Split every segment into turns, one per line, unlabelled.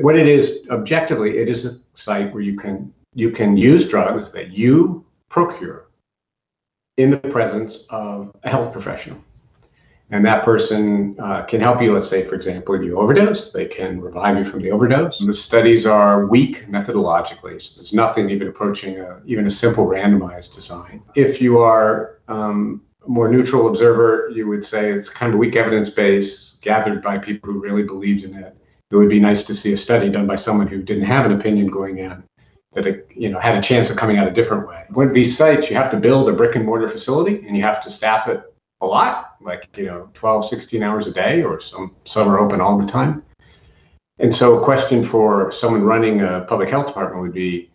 what it is objectively, it is a site where you can use drugs that you procure in the presence of a health professional. And that person can help you. Let's say, for example, if you overdose, they can revive you from the overdose. The studies are weak methodologically, so there's nothing even approaching even a simple randomized design. If you are a more neutral observer, you would say it's kind of a weak evidence base gathered by people who really believed in it. It would be nice to see a study done by someone who didn't have an opinion going in, that had a chance of coming out a different way. With these sites, you have to build a brick and mortar facility, and you have to staff it a lot, like 12, 16 hours a day, or some are open all the time. And so a question for someone running a public health department would be,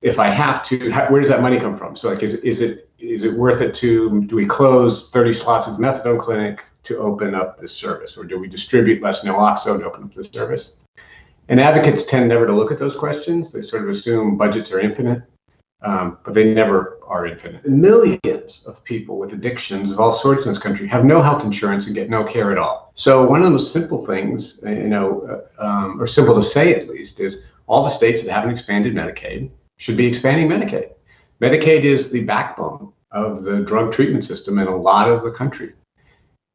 if I have to, where does that money come from? So like, is it worth it do we close 30 slots at the methadone clinic to open up this service? Or do we distribute less naloxone to open up this service? And advocates tend never to look at those questions. They sort of assume budgets are infinite, but they never are infinite. Millions of people with addictions of all sorts in this country have no health insurance and get no care at all. So one of the most simple things, or simple to say at least, is all the states that haven't expanded Medicaid should be expanding Medicaid. Medicaid is the backbone of the drug treatment system in a lot of the country.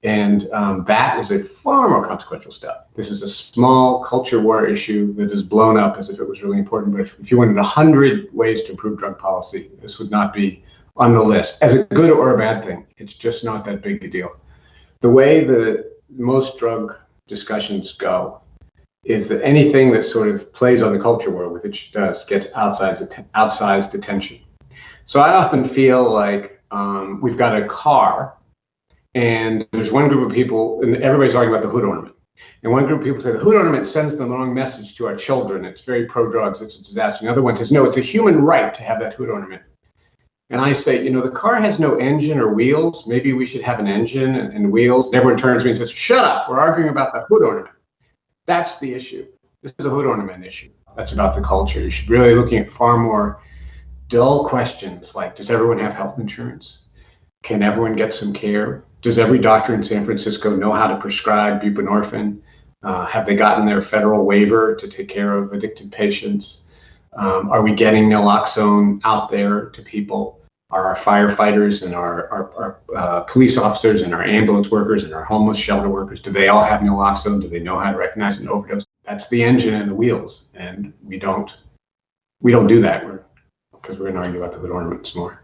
And that is a far more consequential step. This is a small culture war issue that is blown up as if it was really important. But if you wanted 100 ways to improve drug policy, this would not be on the list. As a good or a bad thing, it's just not that big a deal. The way that most drug discussions go is that anything that sort of plays on the culture war, which it does, gets outsized attention. So I often feel like we've got a car, and there's one group of people, and everybody's arguing about the hood ornament. And one group of people say the hood ornament sends the wrong message to our children. It's very pro-drugs. It's a disaster. Another one says, no, it's a human right to have that hood ornament. And I say, the car has no engine or wheels. Maybe we should have an engine and wheels. And everyone turns to me and says, shut up. We're arguing about the hood ornament. That's the issue. This is a hood ornament issue. That's about the culture. You should really be looking at far more dull questions like, does everyone have health insurance? Can everyone get some care? Does every doctor in San Francisco know how to prescribe buprenorphine? Have they gotten their federal waiver to take care of addicted patients? Are we getting naloxone out there to people? Are our firefighters and our police officers and our ambulance workers and our homeless shelter workers, do they all have naloxone? Do they know how to recognize an overdose? That's the engine and the wheels, and we don't do that because we're going to argue about the hood ornaments more.